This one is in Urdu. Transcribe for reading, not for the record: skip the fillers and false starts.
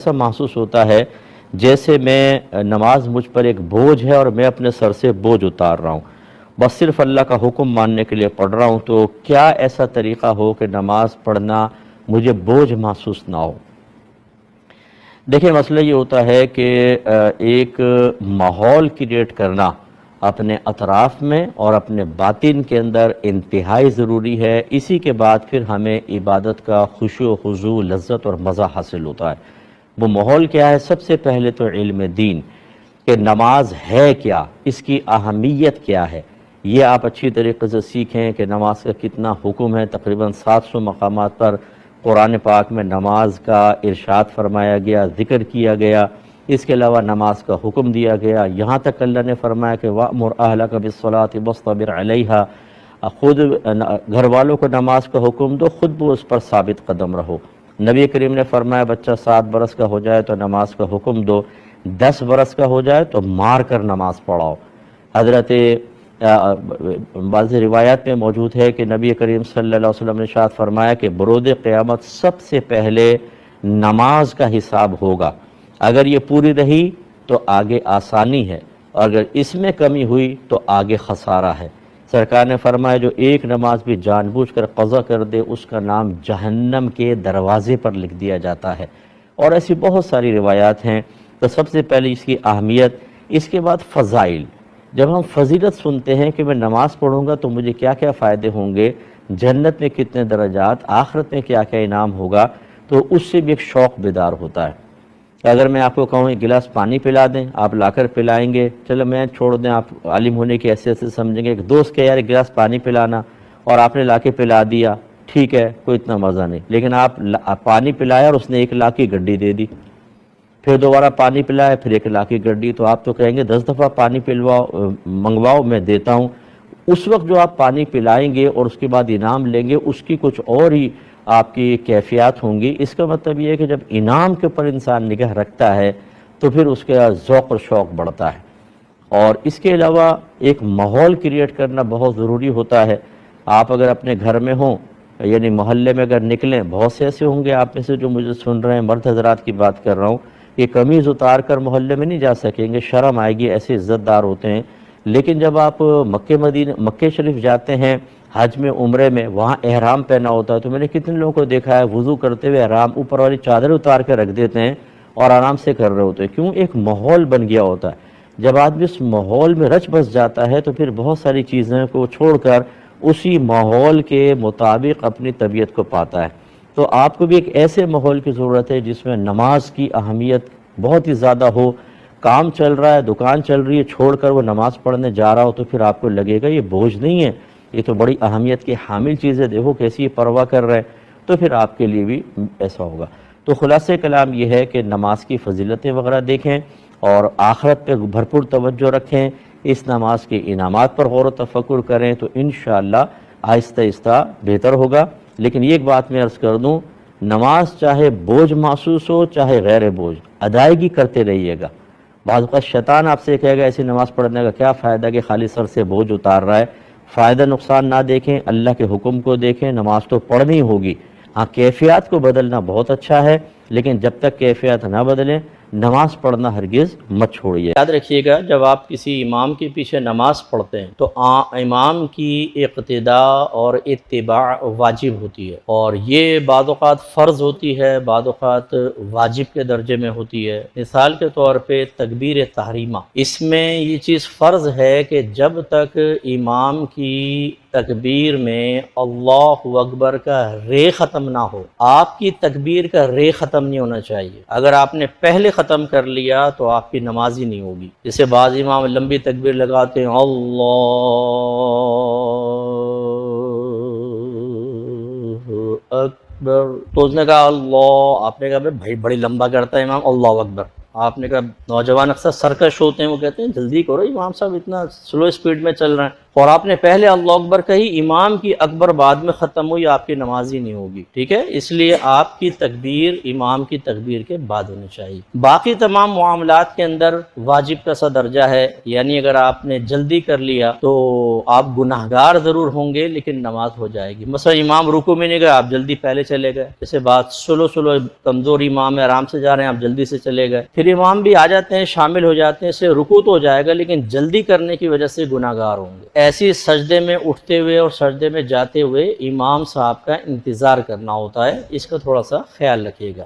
ایسا محسوس ہوتا ہے جیسے میں نماز مجھ پر ایک بوجھ ہے اور میں اپنے سر سے بوجھ اتار رہا ہوں، بس صرف اللہ کا حکم ماننے کے لیے پڑھ رہا ہوں۔ تو کیا ایسا طریقہ ہو کہ نماز پڑھنا مجھے بوجھ محسوس نہ ہو؟ دیکھیں، مسئلہ یہ ہوتا ہے کہ ایک ماحول کریٹ کرنا اپنے اطراف میں اور اپنے باطن کے اندر انتہائی ضروری ہے۔ اسی کے بعد پھر ہمیں عبادت کا خشوع و خضوع، لذت اور مزہ حاصل ہوتا ہے۔ وہ ماحول کیا ہے؟ سب سے پہلے تو علم دین، کہ نماز ہے کیا، اس کی اہمیت کیا ہے، یہ آپ اچھی طریقے سے سیکھیں کہ نماز کا کتنا حکم ہے۔ تقریباً 700 مقامات پر قرآن پاک میں نماز کا ارشاد فرمایا گیا، ذکر کیا گیا۔ اس کے علاوہ نماز کا حکم دیا گیا، یہاں تک اللہ نے فرمایا کہ وَأْمُرْ أَهْلَكَ بِالصَّلَاةِ وَاصْطَبِرْ عَلَيْهَا، خود گھر والوں کو نماز کا حکم دو، خود بھی اس پر ثابت قدم رہو۔ نبی کریم نے فرمایا بچہ 7 برس کا ہو جائے تو نماز کا حکم دو، 10 برس کا ہو جائے تو مار کر نماز پڑھاؤ۔ حضرت بعض روایات میں موجود ہے کہ نبی کریم صلی اللہ علیہ وسلم نے ارشاد فرمایا کہ برود قیامت سب سے پہلے نماز کا حساب ہوگا، اگر یہ پوری رہی تو آگے آسانی ہے، اور اگر اس میں کمی ہوئی تو آگے خسارہ ہے۔ سرکار نے فرمایا جو ایک نماز بھی جان بوجھ کر قضا کر دے، اس کا نام جہنم کے دروازے پر لکھ دیا جاتا ہے۔ اور ایسی بہت ساری روایات ہیں۔ تو سب سے پہلے اس کی اہمیت، اس کے بعد فضائل۔ جب ہم فضیلت سنتے ہیں کہ میں نماز پڑھوں گا تو مجھے کیا کیا فائدے ہوں گے، جنت میں کتنے درجات، آخرت میں کیا کیا انعام ہوگا، تو اس سے بھی ایک شوق بیدار ہوتا ہے۔ اگر میں آپ کو کہوں ایک گلاس پانی پلا دیں، آپ لا کر پلائیں گے، چلو میں چھوڑ دیں، آپ عالم ہونے کی حیثیت سے سمجھیں گے، ایک دوست کہ یار ایک گلاس پانی پلانا، اور آپ نے لا کے پلا دیا، ٹھیک ہے، کوئی اتنا مزہ نہیں۔ لیکن آپ پانی پلایا اور اس نے 1 لاکھ کی گڈی دے دی، پھر دوبارہ پانی پلایا، پھر 1 لاکھ کی گڈی، تو آپ تو کہیں گے 10 دفعہ پانی منگواؤ، میں دیتا ہوں۔ اس وقت جو آپ پانی پلائیں گے اور اس کے بعد انعام لیں گے، اس کی کچھ اور ہی آپ کی کیفیات ہوں گی۔ اس کا مطلب یہ ہے کہ جب انعام کے اوپر انسان نگاہ رکھتا ہے تو پھر اس کا ذوق اور شوق بڑھتا ہے۔ اور اس کے علاوہ ایک ماحول کریٹ کرنا بہت ضروری ہوتا ہے۔ آپ اگر اپنے گھر میں ہوں، یعنی محلے میں اگر نکلیں، بہت سے ایسے ہوں گے آپ میں سے جو مجھے سن رہے ہیں، مرد حضرات کی بات کر رہا ہوں، یہ قمیض اتار کر محلے میں نہیں جا سکیں گے، شرم آئے گی، ایسے عزت دار ہوتے ہیں۔ لیکن جب آپ مکہ شریف جاتے ہیں، حج میں، عمرے میں، وہاں احرام پہنا ہوتا ہے، تو میں نے کتنے لوگوں کو دیکھا ہے وضو کرتے ہوئے احرام اوپر والی چادر اتار کے رکھ دیتے ہیں اور آرام سے کر رہے ہوتے ہیں۔ کیوں؟ ایک ماحول بن گیا ہوتا ہے۔ جب آدمی اس ماحول میں رچ بس جاتا ہے تو پھر بہت ساری چیزیں کو چھوڑ کر اسی ماحول کے مطابق اپنی طبیعت کو پاتا ہے۔ تو آپ کو بھی ایک ایسے ماحول کی ضرورت ہے جس میں نماز کی اہمیت بہت ہی زیادہ ہو۔ کام چل رہا ہے، دکان چل رہی ہے، چھوڑ کر وہ نماز پڑھنے جا رہا ہو تو پھر آپ کو لگے گا یہ بوجھ نہیں ہے، یہ تو بڑی اہمیت کی حامل چیز ہے، دیکھو کیسی پرواہ کر رہے ہیں، تو پھر آپ کے لیے بھی ایسا ہوگا۔ تو خلاصہ کلام یہ ہے کہ نماز کی فضیلتیں وغیرہ دیکھیں اور آخرت پہ بھرپور توجہ رکھیں، اس نماز کے انعامات پر غور و تفکر کریں تو انشاءاللہ آہستہ آہستہ بہتر ہوگا۔ لیکن یہ ایک بات میں عرض کر دوں، نماز چاہے بوجھ محسوس ہو چاہے غیر بوجھ، ادائیگی کرتے رہیے گا۔ بعض اوقات شیطان آپ سے کہے گا ایسی نماز پڑھنے کا کیا فائدہ کہ خالی سر سے بوجھ اتار رہا ہے۔ فائدہ نقصان نہ دیکھیں، اللہ کے حکم کو دیکھیں، نماز تو پڑھنی ہوگی۔ ہاں، کیفیات کو بدلنا بہت اچھا ہے، لیکن جب تک کیفیات نہ بدلیں نماز پڑھنا ہرگز مت چھوڑیے۔ یاد رکھیے گا جب آپ کسی امام کے پیچھے نماز پڑھتے ہیں تو امام کی اقتداء اور اتباع واجب ہوتی ہے، اور یہ بعض اوقات فرض ہوتی ہے، بعض اوقات واجب کے درجے میں ہوتی ہے۔ مثال کے طور پہ تکبیر تحریمہ، اس میں یہ چیز فرض ہے کہ جب تک امام کی تکبیر میں اللہ اکبر کا رے ختم نہ ہو، آپ کی تکبیر کا رے ختم نہیں ہونا چاہیے۔ اگر آپ نے پہلے ختم کر لیا تو آپ کی نماز ہی نہیں ہوگی۔ جیسے بعض امام لمبی تکبیر لگاتے ہیں اللہ اکبر، تو اس نے کہا اللہ، آپ نے کہا بھائی بڑی لمبا کرتا ہے امام، اللہ اکبر۔ آپ نے کہا نوجوان اکثر سرکش ہوتے ہیں، وہ کہتے ہیں جلدی کرو امام صاحب، اتنا سلو اسپیڈ میں چل رہے ہیں۔ اور آپ نے پہلے اللہ اکبر کہی، امام کی اکبر بعد میں ختم ہوئی، آپ کی نماز ہی نہیں ہوگی، ٹھیک ہے؟ اس لیے آپ کی تکبیر امام کی تکبیر کے بعد ہونی چاہیے۔ باقی تمام معاملات کے اندر واجب کا سا درجہ ہے، یعنی اگر آپ نے جلدی کر لیا تو آپ گناہگار ضرور ہوں گے لیکن نماز ہو جائے گی۔ مثلا امام رکوع میں نہیں گئے، آپ جلدی پہلے چلے گئے، جیسے بات سلو کمزور امام ہے، آرام سے جا رہے ہیں، آپ جلدی سے چلے گئے، پھر امام بھی آ جاتے ہیں، شامل ہو جاتے ہیں، اس سے رکوع تو ہو جائے گا لیکن جلدی کرنے کی وجہ سے گناہگار ہوں گے۔ ایسی سجدے میں اٹھتے ہوئے اور سجدے میں جاتے ہوئے امام صاحب کا انتظار کرنا ہوتا ہے، اس کا تھوڑا سا خیال رکھیے گا۔